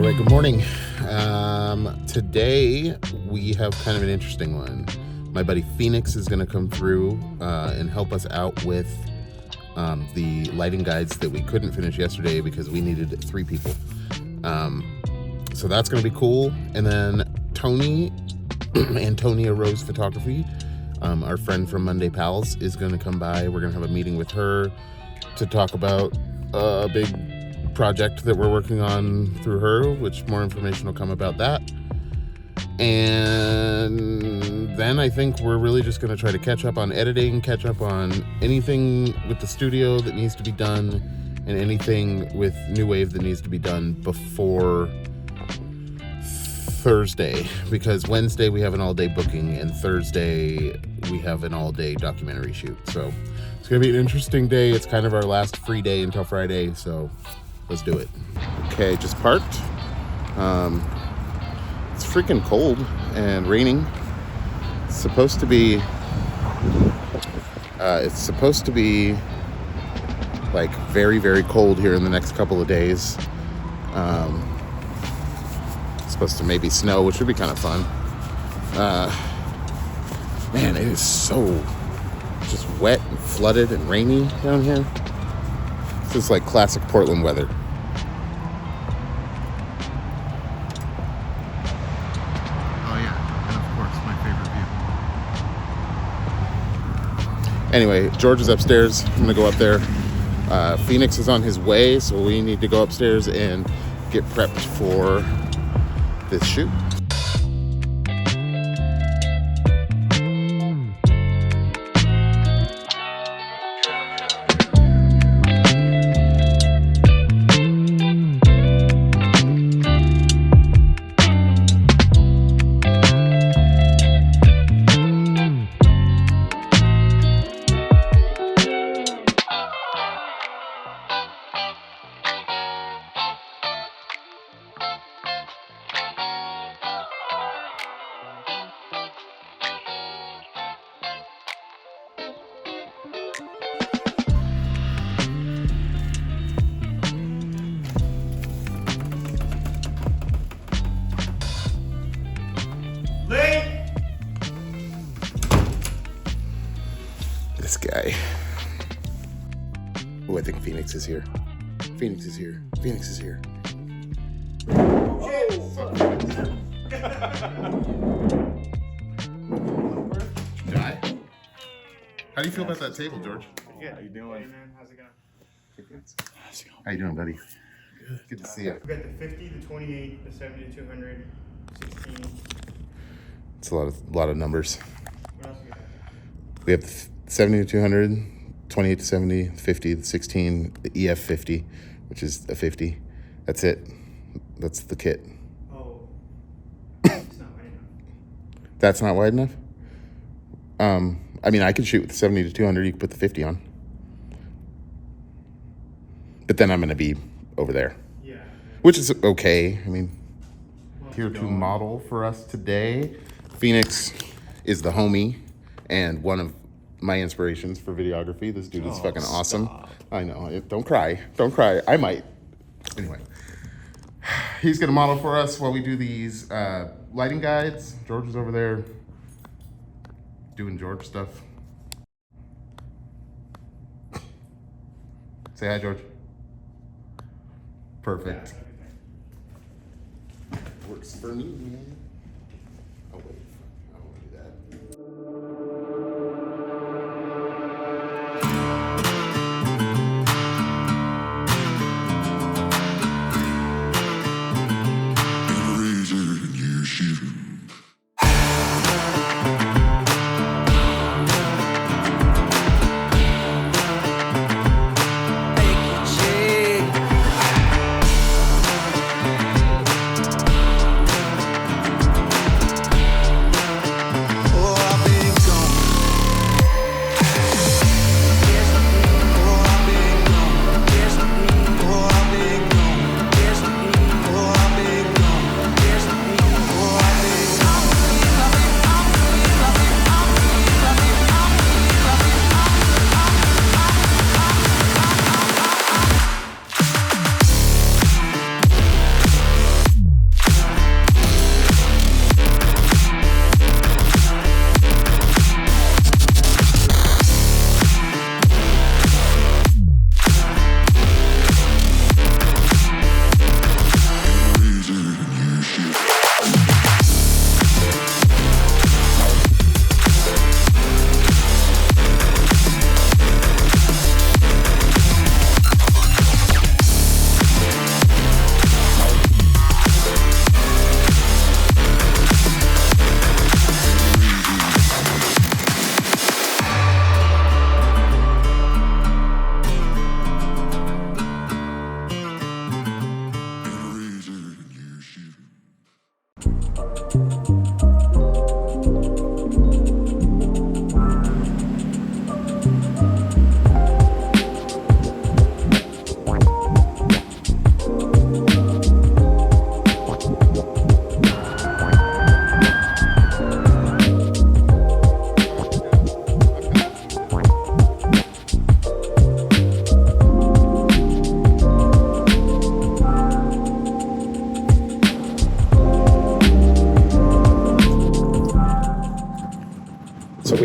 right, good morning. Today we have kind of an interesting one. My buddy Phoenix is going to come through and help us out with the lighting guides that we couldn't finish yesterday because we needed 3 people. So that's going to be cool. And then Tony, Antonia Rose Photography, our friend from Monday Pals, is going to come by. We're going to have a meeting with her to talk about a big project that we're working on through her, which more information will come about that. And then I think we're really just going to try to catch up on editing, catch up on anything with the studio that needs to be done, and anything with New Wave that needs to be done before Thursday, because Wednesday we have an all-day booking and Thursday we have an all-day documentary shoot. So it's going to be an interesting day. It's kind of our last free day until Friday, so let's do it. Okay, just parked. It's freaking cold and raining. It's supposed to be like very, very cold here in the next couple of days. It's supposed to maybe snow, which would be kind of fun. Man, it is so just wet and flooded and rainy down here. This is like classic Portland weather. Oh yeah, and of course my favorite view. Anyway, George is upstairs. I'm gonna go up there. Phoenix is on his way, so we need to go upstairs and get prepped for this shoot. This guy. Oh, I think Phoenix is here. Phoenix is here. Phoenix is here. Die? How do you feel about that table, George? Good. How you doing? Hey man, how's it going? How you doing, buddy? Good to see you. We got the 50, the 28, the 70 to 200, 16. It's a lot of numbers. What else you got? We have the 70 to 200, 28 to 70, 50, the 16, the EF 50, which is a 50. That's it. That's the kit. Oh, it's not wide enough. That's not wide enough? I mean, I could shoot with the 70 to 200. You could put the 50 on. But then I'm going to be over there. Yeah. Which is okay. I mean, here to model for us today. Phoenix is the homie and one of my inspirations for videography. This dude is fucking awesome. Stop. I know. Don't cry. Don't cry. I might. Anyway. He's going to model for us while we do these lighting guides. George is over there doing George stuff. Say hi, George. Perfect. Works for me, man. Oh, wait. I don't want to do that.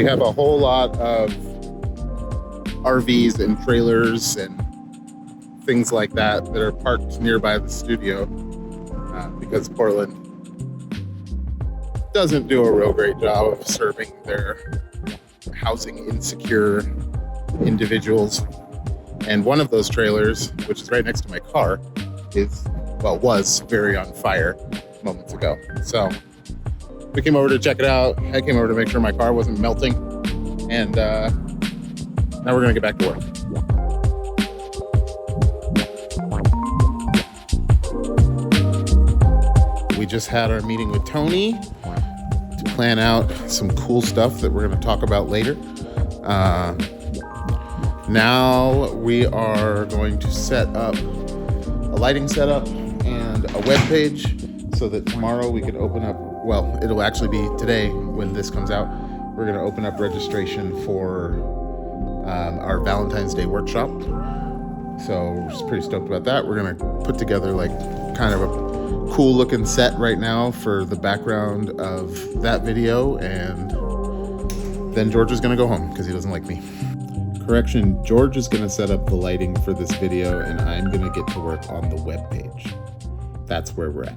we have a whole lot of RVs and trailers and things like that that are parked nearby the studio because Portland doesn't do a real great job of serving their housing insecure individuals. And one of those trailers, which is right next to my car, was very on fire moments ago. So we came over to check it out. I came over to make sure my car wasn't melting. And now we're gonna get back to work. We just had our meeting with Tony to plan out some cool stuff that we're gonna talk about later. Now we are going to set up a lighting setup and a web page so that tomorrow we can open up, well, it'll actually be today when this comes out. We're going to open up registration for our Valentine's Day workshop. So we're just pretty stoked about that. We're going to put together like kind of a cool looking set right now for the background of that video. And then George is going to go home because he doesn't like me. Correction, George is going to set up the lighting for this video and I'm going to get to work on the web page. That's where we're at.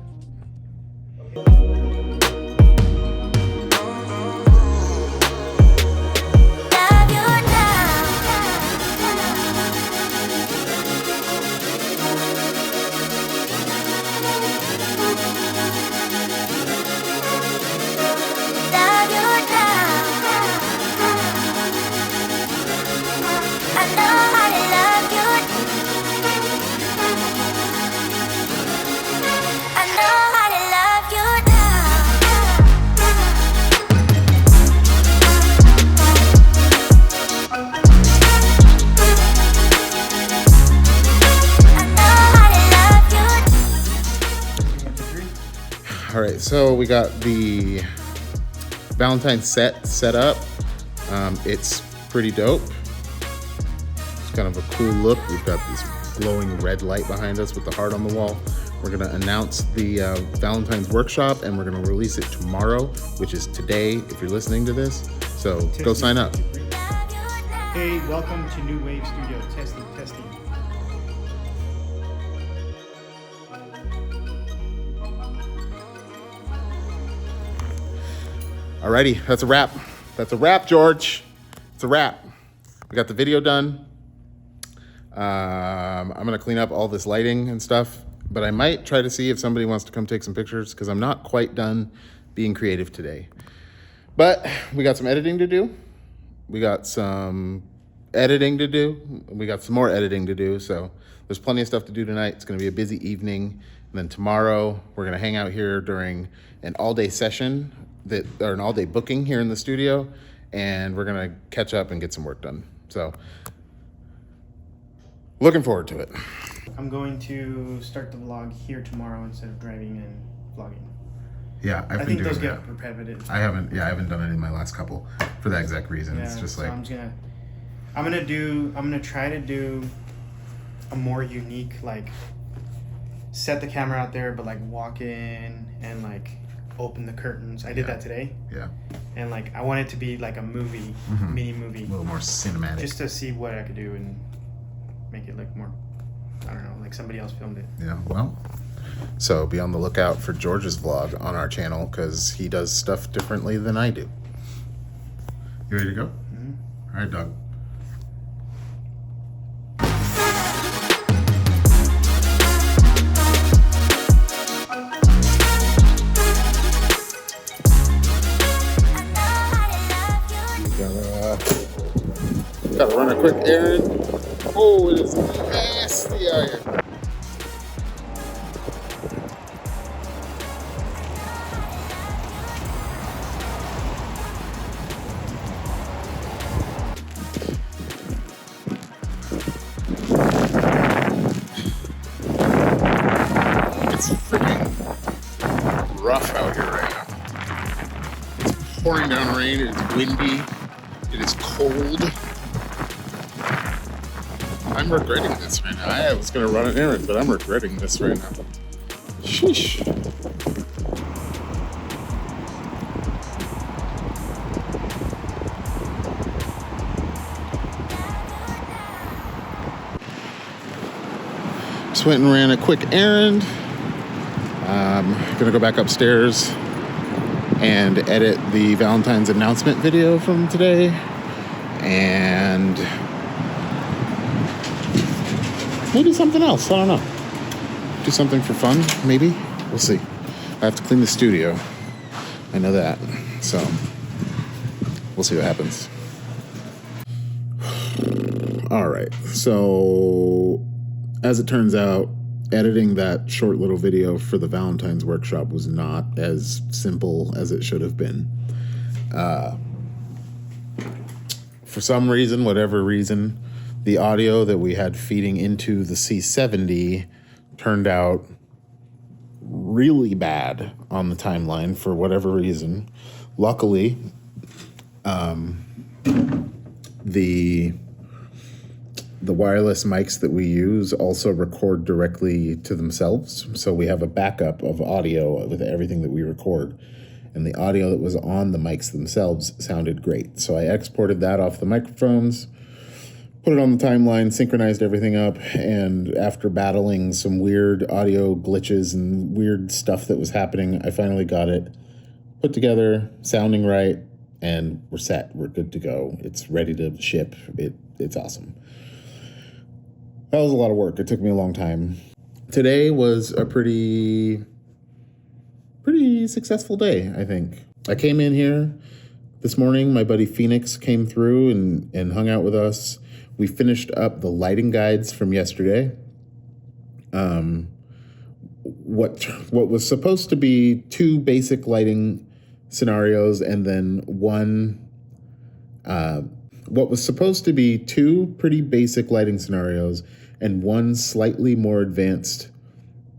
All right, so we got the Valentine's set up. It's pretty dope. It's kind of a cool look. We've got this glowing red light behind us with the heart on the wall. We're gonna announce the Valentine's workshop and we're gonna release it tomorrow, which is today if you're listening to this. So go sign up. Hey, welcome to New Wave Studio. Testing. Alrighty, that's a wrap. That's a wrap, George. It's a wrap. We got the video done. I'm gonna clean up all this lighting and stuff, but I might try to see if somebody wants to come take some pictures because I'm not quite done being creative today. But we got some editing to do. We got some editing to do. We got some more editing to do. So there's plenty of stuff to do tonight. It's gonna be a busy evening. And then tomorrow we're gonna hang out here during an all-day session or an all-day booking here in the studio, and we're gonna catch up and get some work done. So looking forward to it. I'm going to start the vlog here tomorrow instead of driving and vlogging. Yeah, I think those get repetitive. I haven't done any of my last couple for that exact reason. Yeah, it's just so like I'm gonna try to do a more unique, like set the camera out there, but like walk in and like open the curtains. I did that today. Yeah. And like I want it to be like a movie, mini movie. A little more cinematic. Just to see what I could do and make it look more, I don't know, like somebody else filmed it. Yeah, well, so be on the lookout for George's vlog on our channel because he does stuff differently than I do. You ready to go? Mm-hmm. All right, dog. Gotta run a quick errand. Oh, it is nasty out here. It's freaking rough out here right now. It's pouring down rain, it's windy, it is cold. I'm regretting this right now. I was gonna run an errand, but I'm regretting this right now. Sheesh. just went and ran a quick errand. Gonna go back upstairs and edit the Valentine's announcement video from today. And maybe something else. I don't know. Do something for fun, maybe. We'll see. I have to clean the studio. I know that. So we'll see what happens. All right. So as it turns out, editing that short little video for the Valentine's workshop was not as simple as it should have been. For some reason, whatever reason, the audio that we had feeding into the C70 turned out really bad on the timeline for whatever reason. Luckily, the wireless mics that we use also record directly to themselves. So we have a backup of audio with everything that we record. And the audio that was on the mics themselves sounded great. So I exported that off the microphones, put it on the timeline, synchronized everything up, and after battling some weird audio glitches and weird stuff that was happening, I finally got it put together, sounding right, and we're set. We're good to go. It's ready to ship. It's awesome. That was a lot of work. It took me a long time. Today was a pretty successful day, I think. I came in here this morning. My buddy Phoenix came through and hung out with us. We finished up the lighting guides from yesterday. What was supposed to be 2 basic lighting scenarios and then what was supposed to be 2 pretty basic lighting scenarios and 1 slightly more advanced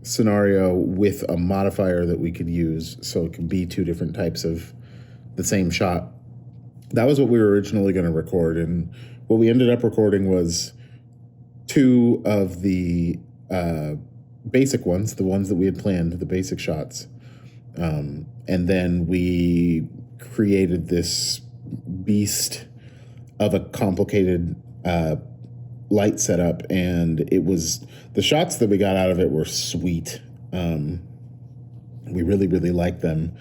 scenario with a modifier that we could use so it could be 2 different types of the same shot. That was what we were originally going to record, and what we ended up recording was 2 of the basic ones, the ones that we had planned, the basic shots. And then we created this beast of a complicated light setup, and the shots that we got out of it were sweet. We really, really liked them,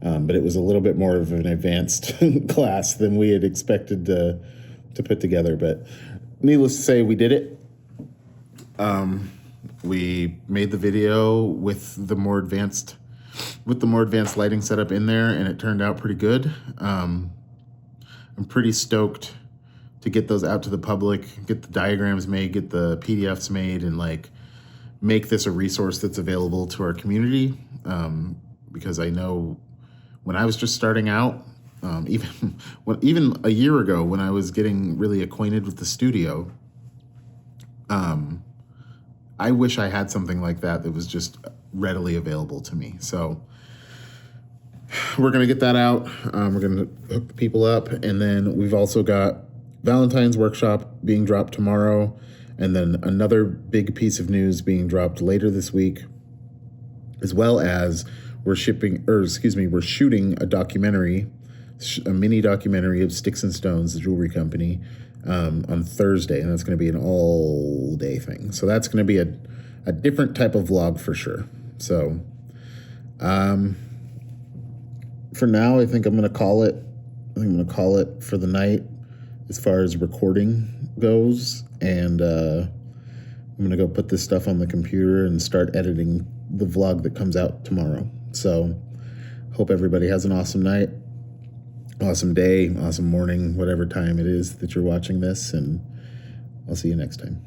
but it was a little bit more of an advanced class than we had expected to put together. But needless to say, we did it. We made the video with the more advanced lighting setup in there, and it turned out pretty good. I'm pretty stoked to get those out to the public, get the diagrams made, get the PDFs made, and make this a resource that's available to our community. Because I know when I was just starting out, even a year ago when I was getting really acquainted with the studio, I wish I had something like that was just readily available to me. So we're going to get that out. We're going to hook the people up. And then we've also got Valentine's workshop being dropped tomorrow. And then another big piece of news being dropped later this week, as well as we're shooting a documentary, a mini documentary of Sticks and Stones, the jewelry company, on Thursday. And that's going to be an all-day thing. So that's going to be a different type of vlog for sure. So for now, I think I'm going to call it. For the night as far as recording goes. And I'm going to go put this stuff on the computer and start editing the vlog that comes out tomorrow. So hope everybody has an awesome night, awesome day, awesome morning, whatever time it is that you're watching this. And I'll see you next time.